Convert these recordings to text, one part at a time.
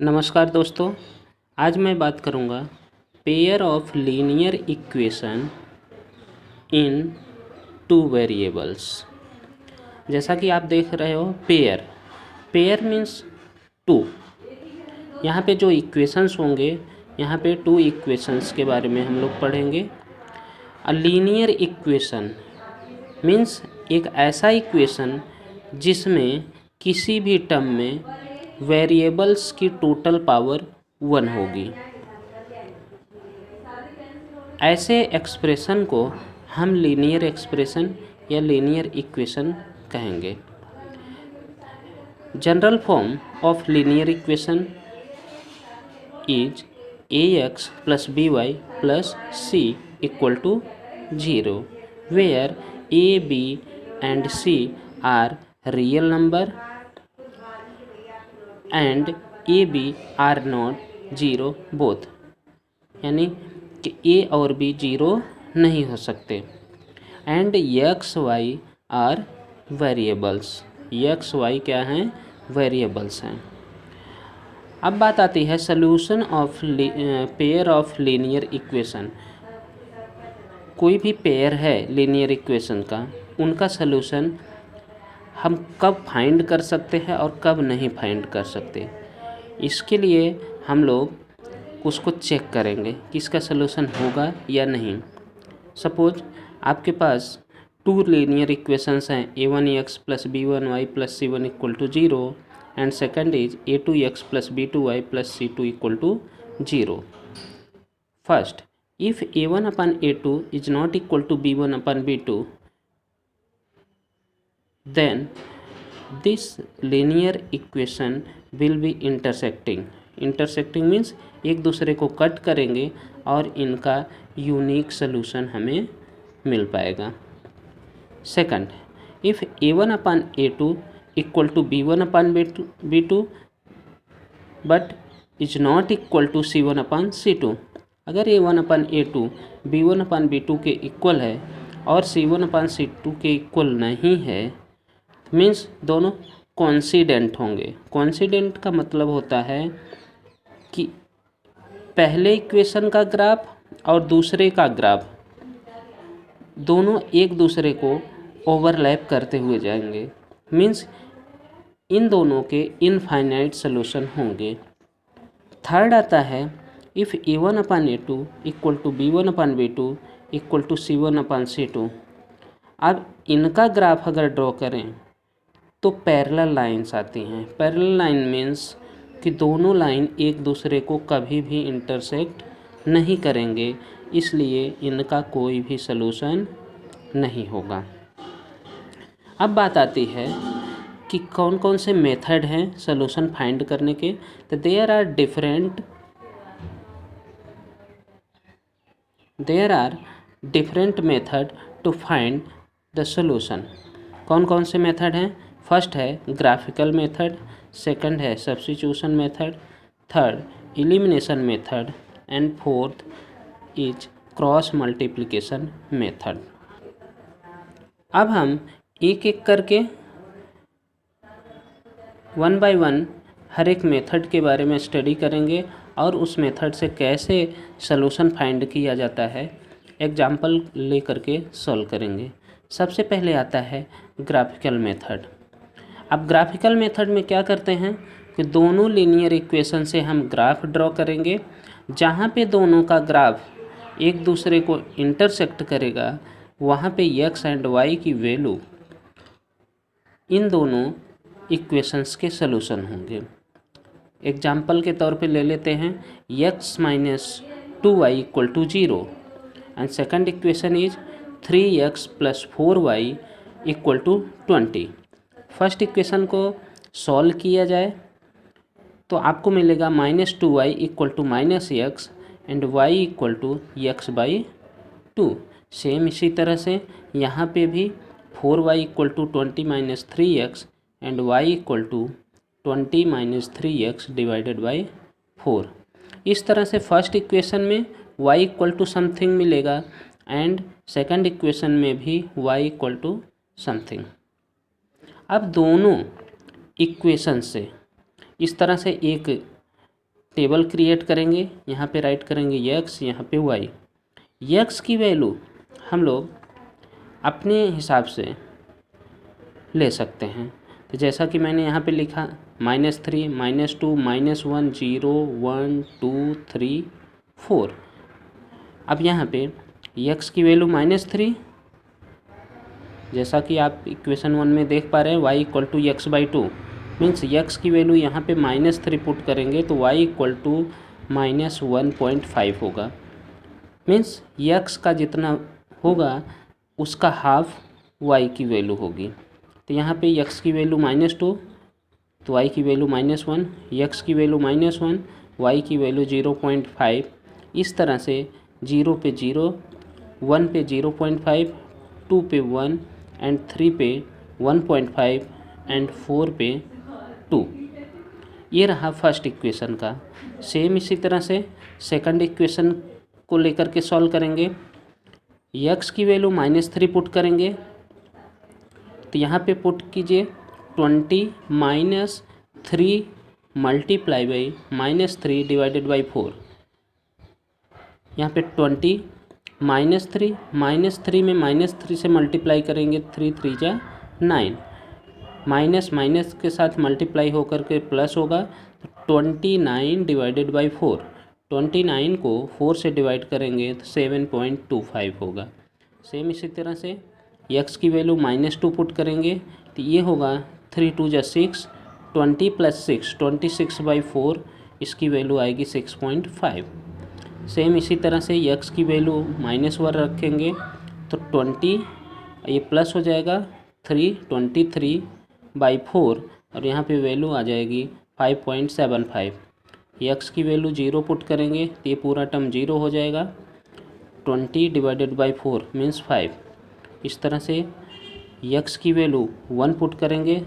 नमस्कार दोस्तों, आज मैं बात करूंगा pair of linear equation in two variables. जैसा कि आप देख रहे हो पेयर मीन्स टू। यहाँ पे जो इक्वेशंस होंगे, यहाँ पे टू इक्वेशंस के बारे में हम लोग पढ़ेंगे। अ लीनियर इक्वेशन मीन्स एक ऐसा इक्वेशन जिसमें किसी भी टर्म में वेरिएबल्स की टोटल पावर 1 होगी। ऐसे एक्सप्रेशन को हम लीनियर एक्सप्रेशन या लीनियर इक्वेशन कहेंगे। General form of linear equation is ax plus by plus c equal to 0, where a, b and c are real number and a, b are not 0 both, यानी कि a और b 0 नहीं हो सकते। And X Y are variables, X Y क्या हैं? Variables हैं। अब बात आती है solution of pair of linear equation. कोई भी पेयर है लीनियर इक्वेशन का, उनका सॉल्यूशन हम कब फाइंड कर सकते हैं और कब नहीं फाइंड कर सकते। इसके लिए हम लोग उसको चेक करेंगे कि इसका सॉल्यूशन होगा या नहीं। सपोज आपके पास टू लीनियर इक्वेशंस हैं, a1x plus b1y plus c1 equal to 0 and second is a2x plus b2y plus c2 equal to 0. First, if a1 upon a2 is not equal to b1 upon b2, then this linear equation will be intersecting. Intersecting means एक दूसरे को cut करेंगे और इनका unique solution हमें मिल पाएगा। Second, if a1 upon a2 equal to b1 upon b2 but is not equal to c1 upon c2, अगर a1 upon a2 b1 upon b2 के इक्वल है और c1 upon c2 के इक्वल नहीं है, means दोनों कॉन्सिडेंट होंगे। Coincident का मतलब होता है कि पहले इक्वेशन का ग्राफ और दूसरे का ग्राफ दोनों एक दूसरे को ओवरलैप करते हुए जाएंगे, मीन्स इन दोनों के इनफाइनाइट सॉल्यूशन होंगे। थर्ड आता है if a1 upon a2 equal to b1 upon b2 equal to c1 upon c2। अब इनका ग्राफ अगर ड्रॉ करें तो पैरेलल लाइंस आती हैं। पैरेलल लाइन मीन्स कि दोनों लाइन एक दूसरे को कभी भी इंटरसेक्ट नहीं करेंगे, इसलिए इनका कोई भी सॉल्यूशन नहीं होगा। अब बात आती है कि कौन कौन से मेथड हैं सॉल्यूशन फाइंड करने के। तो there are different method to find the solution. कौन कौन से मेथड हैं? फर्स्ट है ग्राफिकल मेथड, सेकंड है substitution method, third elimination method and fourth is cross multiplication method. अब हम एक एक करके वन बाय वन हर एक मेथड के बारे में स्टडी करेंगे और उस मेथड से कैसे सॉल्यूशन फाइंड किया जाता है एग्जाम्पल ले करके सॉल्व करेंगे। सबसे पहले आता है ग्राफिकल मेथड। अब ग्राफिकल मेथड में क्या करते हैं कि दोनों लीनियर इक्वेशन से हम ग्राफ ड्रॉ करेंगे। जहाँ पे दोनों का ग्राफ एक दूसरे को इंटरसेक्ट करेगा, वहाँ पे x एंड y की वैल्यू इन दोनों इक्वेशंस के सॉल्यूशन होंगे। एग्जाम्पल के तौर पे ले लेते हैं x minus 2y equal to 0 and second equation is 3x plus 4y equal to 20। First equation को सॉल्व किया जाए तो आपको मिलेगा -2y equal to -x and y equal to x by 2। Same इसी तरह से यहाँ पे भी 4y equal to 20 minus 3x and y equal to 20 minus 3x divided by 4। इस तरह से फर्स्ट इक्वेशन में y इक्वल टू समथिंग मिलेगा एंड सेकंड इक्वेशन में भी y इक्वल टू समथिंग। अब दोनों इक्वेशन से इस तरह से एक टेबल क्रिएट करेंगे, यहाँ पे राइट करेंगे x, यहाँ पे y। x की वैल्यू हम लोग अपने हिसाब से ले सकते हैं। तो जैसा कि मैंने यहाँ पे लिखा -3, -2, -1, 0, 1, 2, 3, 4। अब यहाँ पे x की वैल्यू -3, जैसा कि आप इक्वेशन 1 में देख पा रहे हैं, y = x/2 मीन्स x की वैल्यू यहाँ पे -3 पुट करेंगे तो y = -1.5 होगा। मीन्स x का जितना होगा उसका हाफ y की वैल्यू होगी। तो यहाँ पे x की वैल्यू -2 तो y की वैल्यू -1, x की वैल्यू -1, y की वैल्यू 0.5। इस तरह से 0 पे 0, 1 पे 0.5, 2 पे 1 एंड 3 पे 1.5 एंड 4 पे 2। ये रहा फर्स्ट इक्वेशन का। सेम इसी तरह से सेकंड इक्वेशन को लेकर के सॉल्व करेंगे। x की वैल्यू -3 पुट करेंगे तो यहाँ पे पुट कीजिए 20 - 3 मल्टीप्लाई बाई -3 डिवाइडेड बाई 4। यहाँ पे 20 -3 में -3 से मल्टीप्लाई करेंगे, 3 3 जा 9, माइनस के साथ मल्टीप्लाई होकर के प्लस होगा तो 29 डिवाइडेड बाई 4। 29 को 4 से डिवाइड करेंगे तो 7.25 होगा। सेम इसी तरह से x की वैल्यू -2 पुट करेंगे तो ये होगा 3 2 जा 6, 20 + 6 26/4, इसकी वैल्यू आएगी 6.5। सेम इसी तरह से x की वैल्यू -1 रखेंगे तो 20, ये प्लस हो जाएगा 3 23/4 और यहाँ पे वैल्यू आ जाएगी 5.75। x की वैल्यू 0 पुट करेंगे तो ये पूरा टर्म 0 हो जाएगा। 20 डिवाइडेड बाई 4 मीन्स 5। इस तरह से x की वैल्यू 1 पुट करेंगे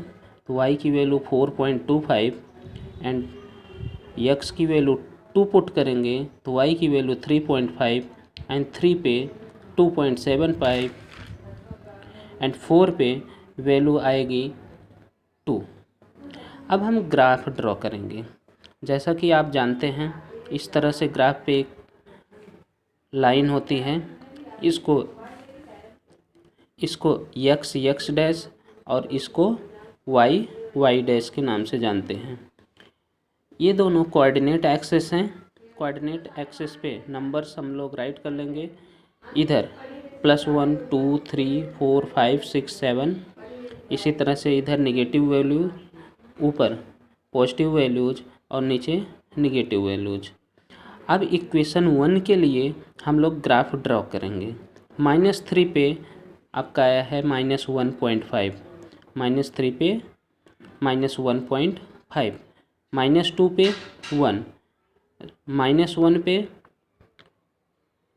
तो y की वैल्यू 4.25 एंड x की वैल्यू 2 पुट करेंगे तो y की वैल्यू 3.5 एंड 3 पे 2.75 एंड 4 पे वैल्यू आएगी 2। अब हम ग्राफ ड्रॉ करेंगे। जैसा कि आप जानते हैं इस तरह से ग्राफ पे एक लाइन होती है, इसको x डैश और इसको y डैश के नाम से जानते हैं। ये दोनों कोऑर्डिनेट एक्सेस हैं। कोऑर्डिनेट एक्सेस पे नंबर्स हम लोग राइट कर लेंगे। इधर +1 2 3 4 5 6 7, इसी तरह से इधर नेगेटिव वैल्यू, ऊपर पॉजिटिव वैल्यूज और नीचे नेगेटिव वैल्यूज। अब इक्वेशन 1 के लिए हम लोग ग्राफ ड्रॉ करेंगे। -3 पे आपका आया है -1.5, -3 पे -1.5, -2 पे 1, -1 पे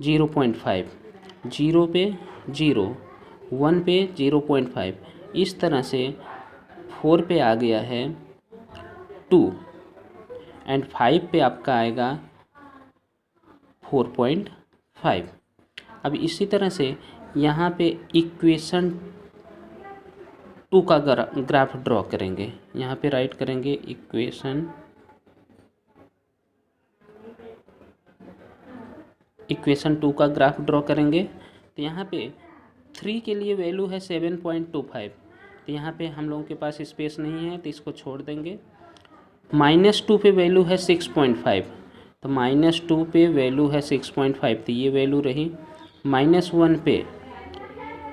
0.5, 0 पे 0, 1 पे 0.5। इस तरह से 4 पे आ गया है 2 एंड 5 पे आपका आएगा 4.5। अब इसी तरह से यहाँ पे इक्वेशन 2 का ग्राफ ड्रॉ करेंगे। यहाँ पे राइट करेंगे इक्वेशन 2 का ग्राफ ड्रॉ करेंगे तो यहाँ पे 3 के लिए वैल्यू है 7.25, तो यहाँ पे हम लोगों के पास स्पेस नहीं है तो इसको छोड़ देंगे। -2 पे वैल्यू है 6.5, तो -2 पे वैल्यू है 6.5 तो ये वैल्यू रही। -1 पे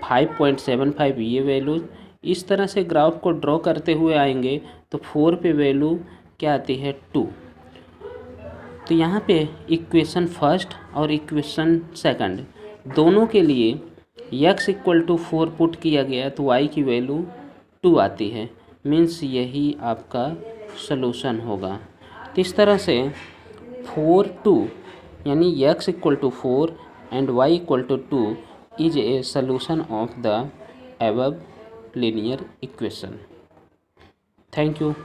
5.75 ये वैल्यू। इस तरह से ग्राफ को ड्रॉ करते हुए आएंगे तो 4 पे वैल्यू क्या आती है 2। तो यहाँ पे इक्वेशन फर्स्ट और इक्वेशन सेकंड दोनों के लिए x = 4 पुट किया गया तो y की वैल्यू 2 आती है। मीन्स यही आपका सलूशन होगा। तो इस तरह से 4 2 यानी x = 4 and y = 2 is a solution of the above linear equation. Thank you.